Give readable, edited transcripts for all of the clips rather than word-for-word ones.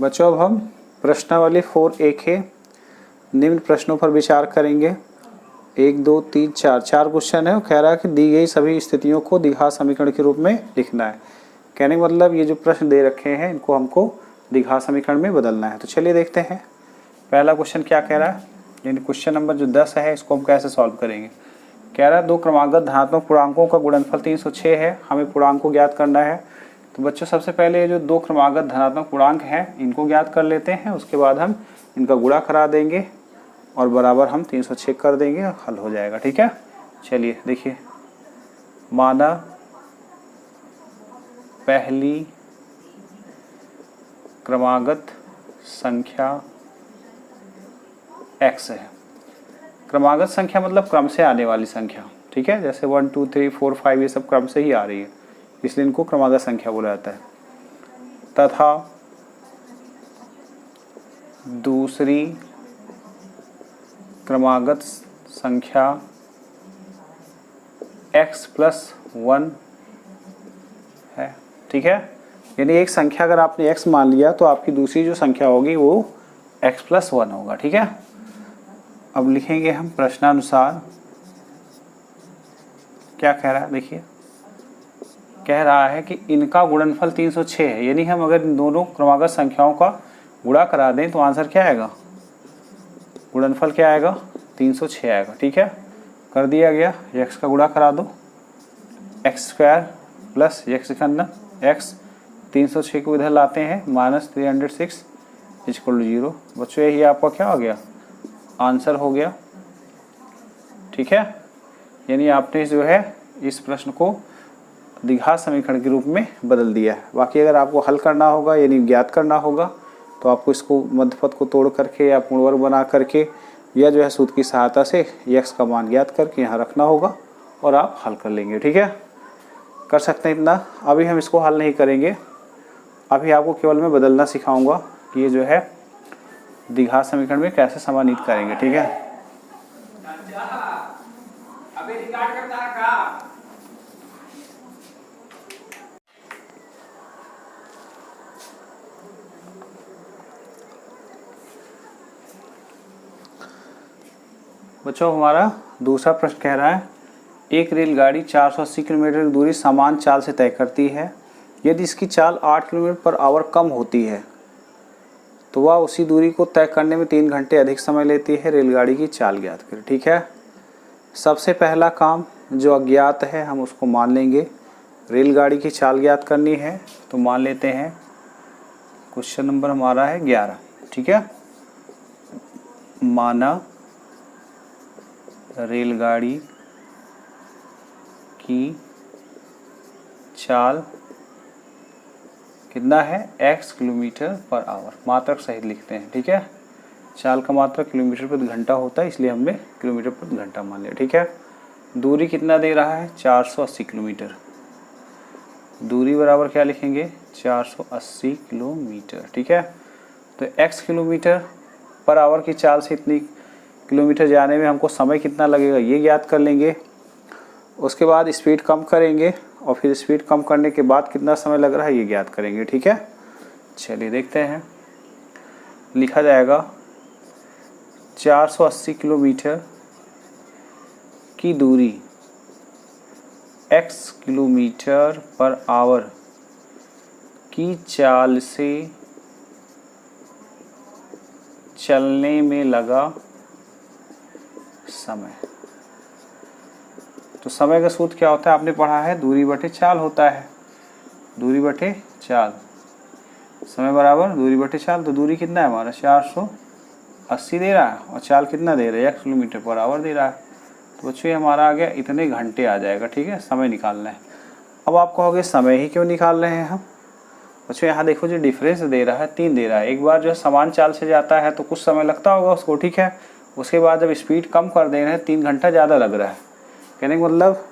बच्चों अब हम प्रश्नावली 4A के निम्न प्रश्नों पर विचार करेंगे। 1 2 3 4 4 क्वेश्चन है और कह रहा है कि दी गई सभी स्थितियों को द्विघात समीकरण के रूप में लिखना है। कहने का मतलब ये जो प्रश्न दे रखे हैं इनको हमको द्विघात समीकरण में बदलना है। तो चलिए देखते हैं पहला क्वेश्चन क्या कह रहा है। यानी क्वेश्चन नंबर जो 10 है इसको हम कैसे सॉल्व करेंगे। कह रहा है दो क्रमागत धनात्मक पूर्णांकों का गुणनफल 306 है, हमें पूर्णांक को ज्ञात करना है। तो बच्चों सबसे पहले ये जो दो क्रमागत धनात्मक पूर्णांक हैं इनको ज्ञात कर लेते हैं, उसके बाद हम इनका गुणा करा देंगे और बराबर हम 306 कर देंगे और हल हो जाएगा। ठीक है, चलिए देखिए, माना पहली क्रमागत संख्या x है। क्रमागत संख्या मतलब क्रम से आने वाली संख्या। ठीक है, जैसे 1 2 3 4 5 ये सब क्रम से ही आ रही है, इसलिए इनको क्रमागत संख्या बोला जाता है। तथा दूसरी क्रमागत संख्या x+1 है। ठीक है, यानी एक संख्या अगर आपने x मान लिया तो आपकी दूसरी जो संख्या होगी वो x+1 होगा। ठीक है, अब लिखेंगे हम प्रश्नानुसार क्या कह रहा है। देखिए, कह रहा है कि इनका गुणनफल 306 है, यानी हम अगर इन दोनों क्रमागत संख्याओं का गुणा करा दें तो आंसर क्या आएगा, गुणनफल क्या आएगा, 306 आएगा। ठीक है, कर दिया गया। x का गुणा करा दो, x² प्लस x x 306 को इधर लाते हैं -306 = 0। बच्चों यही आपका क्या हो गया, आंसर हो गया। ठीक है, यानी आपने जो है इस प्रश्न को द्विघात समीकरण के रूप में बदल दिया है। बाकी अगर आपको हल करना होगा यानी ज्ञात करना होगा तो आपको इसको मध्यपद को तोड़ करके या पूर्णवर्ग बना करके या जो है सूत्र की सहायता से x का मान ज्ञात करके यहाँ रखना होगा और आप हल कर लेंगे। ठीक है, कर सकते हैं इतना। अभी हम इसको हल नहीं करेंगे, अभी आपको केवल मैं बदलना सिखाऊंगा कि ये जो है द्विघात समीकरण में कैसे समानित करेंगे। ठीक है, बच्चों हमारा दूसरा प्रश्न कह रहा है एक रेलगाड़ी 480 किलोमीटर की दूरी समान चाल से तय करती है। यदि इसकी चाल 8 किलोमीटर/आवर कम होती है तो वह उसी दूरी को तय करने में 3 घंटे अधिक समय लेती है। रेलगाड़ी की चाल ज्ञात करें। ठीक है, सबसे पहला काम जो अज्ञात है हम उसको मान लेंगे। रेलगाड़ी की चाल ज्ञात करनी है तो मान लेते हैं क्वेश्चन नंबर हमारा है 11। ठीक है, माना रेलगाड़ी की चाल कितना है, x किलोमीटर/आवर। मात्रक सहित लिखते हैं। ठीक है, चाल का मात्रक किलोमीटर प्रति घंटा होता है, इसलिए हमने किलोमीटर प्रति घंटा मान लिया। ठीक है, दूरी कितना दे रहा है, 480 किलोमीटर। दूरी बराबर क्या लिखेंगे, 480 किलोमीटर। ठीक है, तो x किलोमीटर/आवर की चाल से इतनी किलोमीटर जाने में हमको समय कितना लगेगा ये ज्ञात कर लेंगे। उसके बाद स्पीड कम करेंगे और फिर स्पीड कम करने के बाद कितना समय लग रहा है ये ज्ञात करेंगे। ठीक है, चलिए देखते हैं। लिखा जाएगा 480 किलोमीटर की दूरी x किलोमीटर/आवर की चाल से चलने में लगा समय। तो समय का सूत्र क्या होता है, आपने पढ़ा है, दूरी बटे चाल होता है। दूरी बटे चाल, समय बराबर दूरी बटे चाल। तो दूरी कितना है हमारा, 480 दे रहा है और चाल कितना दे रहा है, 1 किलोमीटर/आवर दे रहा है। तो बच्चों ये हमारा आ गया, इतने घंटे आ जाएगा। ठीक है, समय निकालना है। अब आप कहोगे समय ही क्यों निकाल रहे हैं हम। बच्चों यहाँ देखो जो डिफरेंस दे रहा है 3 दे रहा है। एक बार जो है समान चाल से जाता है तो कुछ समय लगता होगा उसको। ठीक है, उसके बाद जब स्पीड कम कर दे रहे हैं 3 घंटा ज़्यादा लग रहा है। कहने का मतलब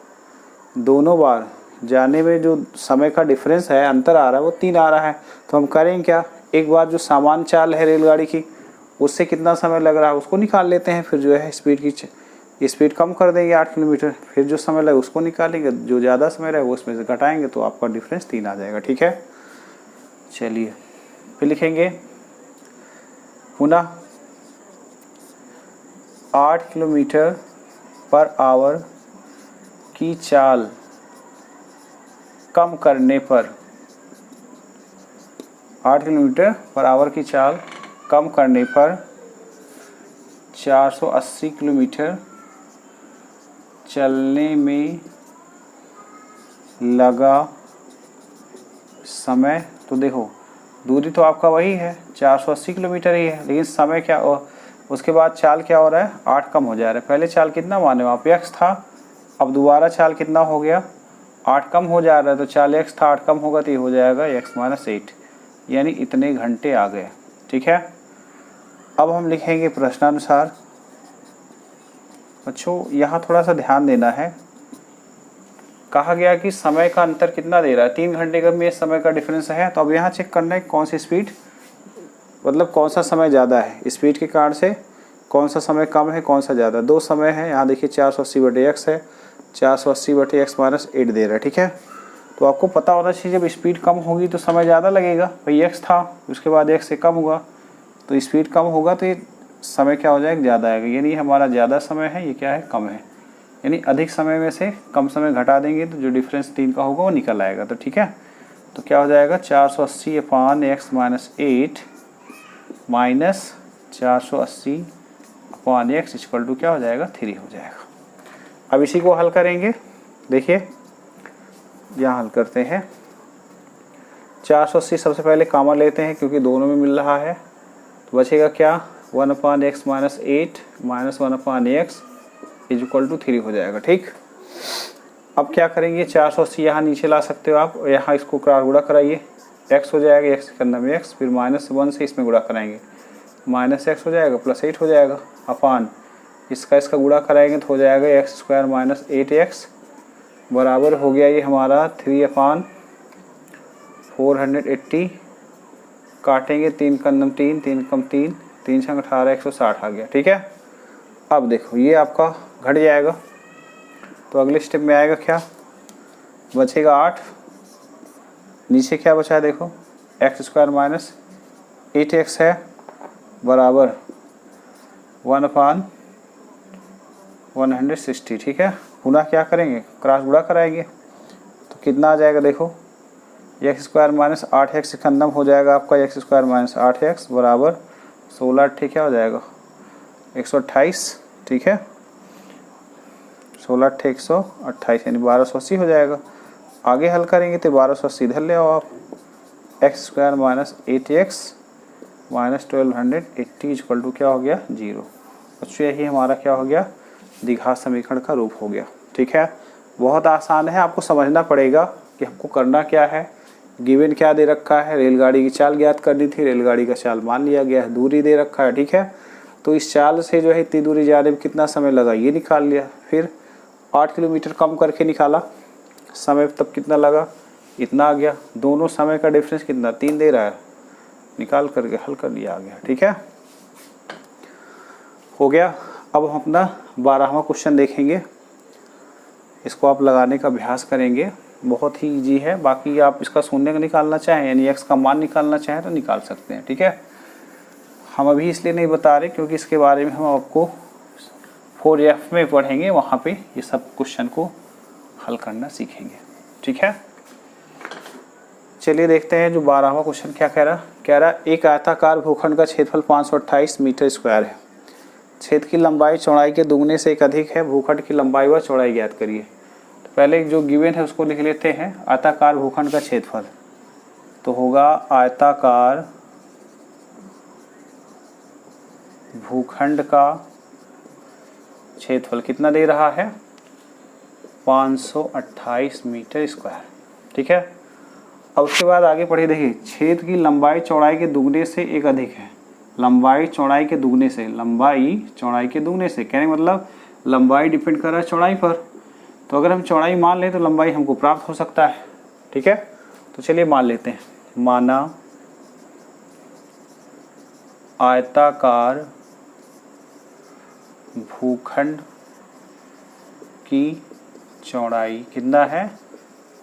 दोनों बार जाने में जो समय का डिफरेंस है, अंतर आ रहा है, वो 3 आ रहा है। तो हम करें क्या, एक बार जो सामान्य चाल है रेलगाड़ी की उससे कितना समय लग रहा है उसको निकाल लेते हैं। फिर जो है स्पीड कम कर देंगे 8 किलोमीटर, फिर जो समय लगे उसको निकालेंगे, जो ज़्यादा समय रहे वो उसमें से घटाएंगे तो आपका डिफरेंस 3 आ जाएगा। ठीक है, चलिए फिर लिखेंगे पुनः 8 किलोमीटर पर आवर की चाल कम करने पर 8 किलोमीटर पर आवर की चाल कम करने पर 480 किलोमीटर चलने में लगा समय। तो देखो दूरी तो आपका वही है 480 किलोमीटर ही है, लेकिन समय क्या, उसके बाद चाल क्या हो रहा है, 8 कम हो जा रहा है। पहले चाल कितना माने वहाँ पे x था, अब दोबारा चाल कितना हो गया, 8 कम हो जा रहा है। तो चाल x था, 8 कम होगा तो ये हो जाएगा x - 8, यानी इतने घंटे आ गए। ठीक है, अब हम लिखेंगे प्रश्नानुसार। बच्चों यहाँ थोड़ा सा ध्यान देना है, कहा गया कि समय का अंतर कितना दे रहा है, 3 घंटे का में समय का डिफरेंस है। तो अब यहाँ चेक करना है कौन सी स्पीड, मतलब कौन सा समय ज़्यादा है, स्पीड के कारण से कौन सा समय कम है कौन सा ज़्यादा। 2 समय है यहाँ देखिए, 480/x है, 480/x - 8 दे रहा है। ठीक है, तो आपको पता होना चाहिए जब स्पीड कम होगी तो समय ज़्यादा लगेगा। भाई x था, उसके बाद x से कम हुआ तो स्पीड कम होगा तो ये समय क्या हो जाएगा, ज़्यादा आएगा। यानी हमारा ज़्यादा समय है, ये क्या है, कम है। यानी अधिक समय में से कम समय घटा देंगे तो जो डिफरेंस 3 का होगा वो निकल आएगा। तो ठीक है, तो क्या हो जाएगा 480/x - 8 minus 480/x equal to क्या हो जाएगा, 3 हो जाएगा। अब इसी को हल करेंगे, देखिए यहाँ हल करते हैं। 480 सबसे पहले कॉमन लेते हैं क्योंकि दोनों में मिल रहा है, तो बचेगा क्या, 1/x - 8 minus 1/x equal to 3 हो जाएगा। ठीक, अब क्या करेंगे, 480 यहाँ नीचे ला सकते हो आप, यहाँ इसको क्रॉस गुणा कराइए, x हो जाएगा, x करना में x, फिर -1 से इसमें गुणा कराएंगे, -x हो जाएगा प्लस 8 हो जाएगा, अपान इसका गुणा कराएंगे तो हो जाएगा x² - 8x बराबर हो गया ये हमारा 3/480, काटेंगे 3 कम 3, 3 कम 3, 3 छंग 18, 160 आ गया। ठीक है, अब देखो ये आपका घट जाएगा, तो अगले स्टेप में आएगा क्या, बचेगा 8, नीचे क्या बचा है देखो, x² - 8x है बराबर 1/160। ठीक है, पुनः क्या करेंगे, क्रॉस गुणा कराएंगे तो कितना आ जाएगा देखो, x² - 8x से खत्म हो जाएगा आपका, x² - 8x बराबर 16, ठीक क्या हो जाएगा 128। ठीक है, 16 - 128 यानी 1280 हो जाएगा। आगे हल करेंगे तो 1280 इधर ले आओ आप, x² - 8x minus 1280 equal to क्या हो गया, 0। बच्चों यही हमारा क्या हो गया, द्विघात समीकरण का रूप हो गया। ठीक है, बहुत आसान है, आपको समझना पड़ेगा कि हमको करना क्या है। गिवन क्या दे रखा है, रेलगाड़ी की चाल ज्ञात करनी थी, रेलगाड़ी का चाल मान लिया गया है, दूरी दे रखा है। ठीक है, तो इस चाल से जो है इतनी दूरी जाने में कितना समय लगा ये निकाल लिया, फिर 8 किलोमीटर कम करके निकाला, समय तब कितना लगा, इतना आ गया। दोनों समय का डिफरेंस कितना, 3 दे रहा है, निकाल करके हल कर लिया, आ गया। ठीक है, हो गया। अब हम अपना 12वां क्वेश्चन देखेंगे, इसको आप लगाने का अभ्यास करेंगे, बहुत ही इजी है। बाकी आप इसका शून्य का निकालना चाहें यानी x का मान निकालना चाहें तो निकाल सकते हैं। ठीक है, हम अभी इसलिए नहीं बता रहे क्योंकि इसके बारे में हम आपको 4F में पढ़ेंगे, वहाँ पे ये सब क्वेश्चन को हल करना सीखेंगे। ठीक है, चलिए देखते हैं जो 12वां क्वेश्चन क्या कह रहा है एक आयताकार भूखंड का क्षेत्रफल 528 मीटर स्क्वायर है, क्षेत्र की लंबाई चौड़ाई के दुगने से एक अधिक है, भूखंड की लंबाई व चौड़ाई ज्ञात करिए। तो पहले जो गिवन है उसको लिख लेते हैं, आयताकार भूखंड का क्षेत्रफल तो होगा आयताकार भूखंड का क्षेत्रफल कितना दे रहा है, 528 मीटर स्क्वायर। ठीक है, अब उसके बाद आगे पढ़िए, देखिए क्षेत्र की लंबाई चौड़ाई के दुगने से एक अधिक है, लंबाई चौड़ाई के दुगने से, लंबाई चौड़ाई के दुगने से कहने मतलब लंबाई डिपेंड कर रहा है चौड़ाई पर, तो अगर हम चौड़ाई मान लें तो लंबाई हमको प्राप्त हो सकता है। ठीक है, तो चलिए मान लेते हैं, माना आयताकार भूखंड की चौड़ाई कितना है,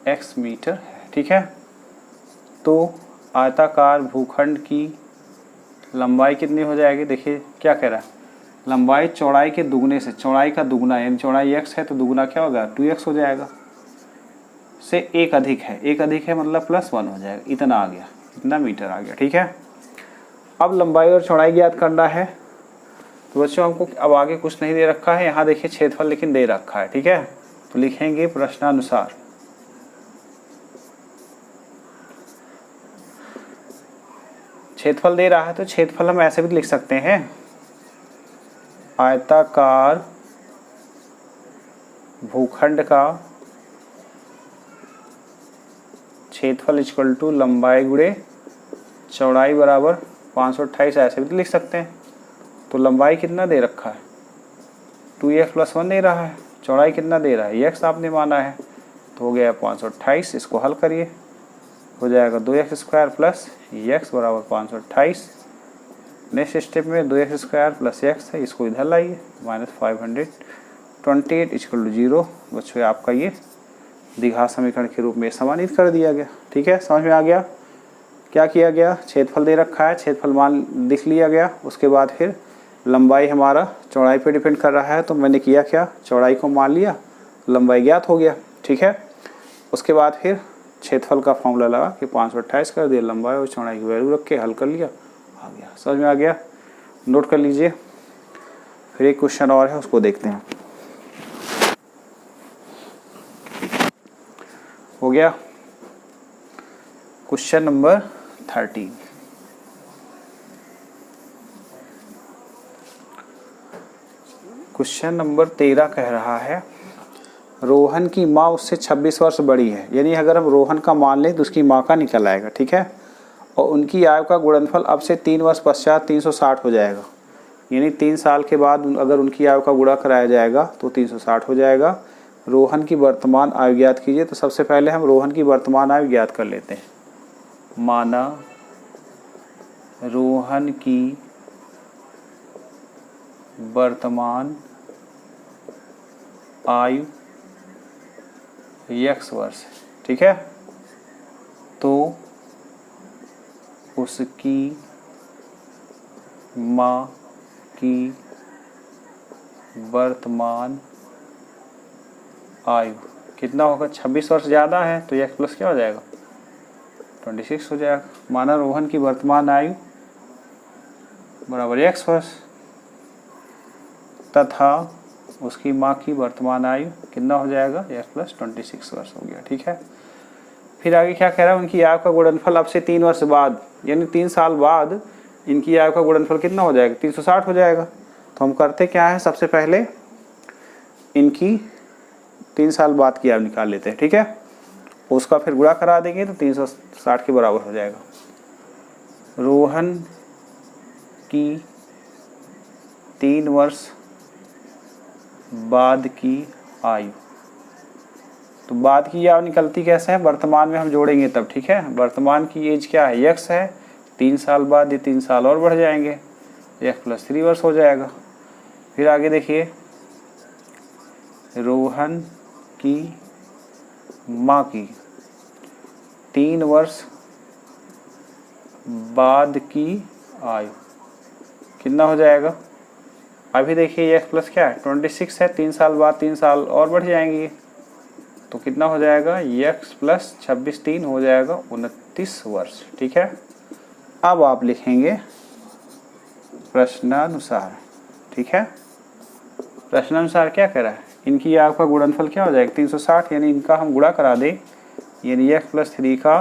x मीटर है। ठीक है, तो आयताकार भूखंड की लंबाई कितनी हो जाएगी, देखिए क्या कह रहा है, लंबाई चौड़ाई के दुगने से, चौड़ाई का दुगना यानी चौड़ाई x है तो दुगना क्या होगा 2x हो जाएगा, से एक अधिक है मतलब +1 हो जाएगा, इतना आ गया, इतना मीटर आ गया। ठीक है, अब लंबाई और चौड़ाई ज्ञात करना है। तो बच्चों हमको अब आगे कुछ नहीं दे रखा है, यहाँ देखिए क्षेत्रफल लेकिन दे रखा है। ठीक है, तो लिखेंगे प्रश्नानुसार क्षेत्रफल दे रहा है, तो क्षेत्रफल हम ऐसे भी लिख सकते हैं, आयताकार भूखंड का क्षेत्रफल इक्वल टू लंबाई गुणे चौड़ाई बराबर 528, ऐसे भी लिख सकते हैं। तो लंबाई कितना दे रखा है 2x + 1 दे रहा है, चौड़ाई कितना दे रहा है x आपने माना है, तो हो गया 528। इसको हल करिए, हो जाएगा 2x² + x बराबर 528। नेक्स्ट स्टेप में 2x² + x है, इसको इधर लाइए, -528 = 0। बच्चों आपका ये द्विघात समीकरण के रूप में समानित कर दिया गया। ठीक है, समझ में आ गया क्या किया गया, क्षेत्रफल दे रखा है, क्षेत्रफल मान लिख लिया गया, उसके बाद फिर लंबाई हमारा चौड़ाई पे डिपेंड कर रहा है, तो मैंने किया क्या, चौड़ाई को मान लिया, लंबाई ज्ञात हो गया। ठीक है, उसके बाद फिर क्षेत्रफल का फॉर्मूला लगा कि 528 कर दिया, लंबाई और चौड़ाई की वैल्यू रख के हल कर लिया, आ गया। समझ में आ गया, नोट कर लीजिए। फिर एक क्वेश्चन और है, उसको देखते हैं। हो गया क्वेश्चन नंबर 13। क्वेश्चन नंबर 13 कह रहा है, रोहन की माँ उससे 26 वर्ष बड़ी है, यानी अगर हम रोहन का मान लें तो उसकी माँ का निकल आएगा। ठीक है, और उनकी आयु का गुणनफल अब से 3 वर्ष पश्चात 360 हो जाएगा, यानी 3 साल के बाद अगर उनकी आयु का गुणा कराया जाएगा तो 360 हो जाएगा। रोहन की वर्तमान आयु ज्ञात कीजिए। तो सबसे पहले हम रोहन की वर्तमान आयु ज्ञात कर लेते हैं। माना रोहन की वर्तमान आयु x वर्ष, ठीक है, तो उसकी माँ की वर्तमान आयु कितना होगा, 26 वर्ष ज़्यादा है तो x प्लस क्या हो जाएगा 26 हो जाएगा। माना रोहन की वर्तमान आयु बराबर x वर्ष तथा उसकी माँ की वर्तमान आयु कितना हो जाएगा x प्लस 26 वर्ष हो गया। ठीक है, फिर आगे क्या कह रहा है, उनकी आयु का गुणनफल अब से 3 वर्ष बाद यानी 3 साल बाद इनकी आयु का गुणनफल कितना हो जाएगा 360 हो जाएगा। तो हम करते क्या है, सबसे पहले इनकी 3 साल बाद की आयु निकाल लेते हैं। ठीक है, उसका फिर गुणा करा देंगे तो 360 के बराबर हो जाएगा। रोहन की 3 वर्ष बाद की आयु, तो बाद की आयु निकलती कैसे है, वर्तमान में हम जोड़ेंगे तब। ठीक है, वर्तमान की एज क्या है x है, 3 साल बाद ये 3 साल और बढ़ जाएंगे, x प्लस 3 वर्ष हो जाएगा। फिर आगे देखिए, रोहन की माँ की 3 वर्ष बाद की आयु कितना हो जाएगा, अभी देखिए x प्लस क्या है 26 है, 3 साल बाद 3 साल और बढ़ जाएंगे तो कितना हो जाएगा x प्लस 26 3 हो जाएगा 29 वर्ष। ठीक है, अब आप लिखेंगे प्रश्नानुसार। ठीक है, प्रश्नानुसार क्या कह रहा है, इनकी आयु का गुणनफल क्या हो जाएगा 360, यानी इनका हम गुणा करा दें, यानी x प्लस 3 का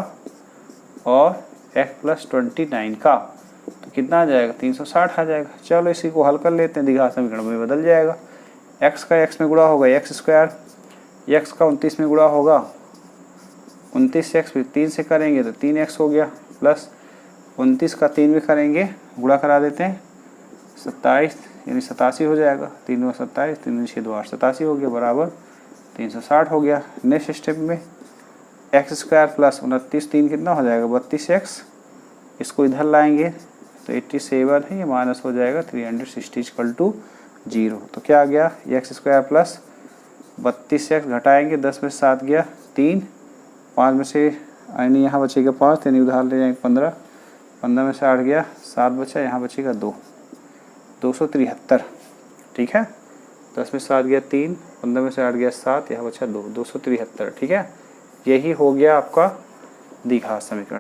और x प्लस 29 का, तो कितना आ जाएगा 360 आ जाएगा। चलो इसी को हल कर लेते हैं, द्विघात समीकरण में बदल जाएगा। x का x में गुणा होगा x स्क्वायर, x का 29 में गुणा होगा 29x, फिर 3 से करेंगे तो 3x हो गया, प्लस 29 का 3 में करेंगे गुणा करा देते हैं 27 यानी 87 हो जाएगा, 3 में 27, 3 में 6 2 8 87 हो गया, बराबर 360 हो गया। नेक्स्ट स्टेप में x स्क्वायर प्लस 29 3 कितना हो जाएगा 32x, इसको इधर लाएंगे तो 87 है, ये माइनस हो जाएगा 360 = 0। तो क्या आ गया x स्क्वायर प्लस 32x घटाएंगे 10 में 7 गया 3, 5 में से यानी यहाँ बचेगा 5 यानी उधार ले जाएंगे 15, 15 में से 8 गया 7 बचा, यहाँ बचेगा 2, 273। ठीक है, 10 में से 7 गया 3, 15 में से 8 गया 7, यहाँ बचा 2, 273। ठीक है, यही हो गया आपका द्विघात समीकरण।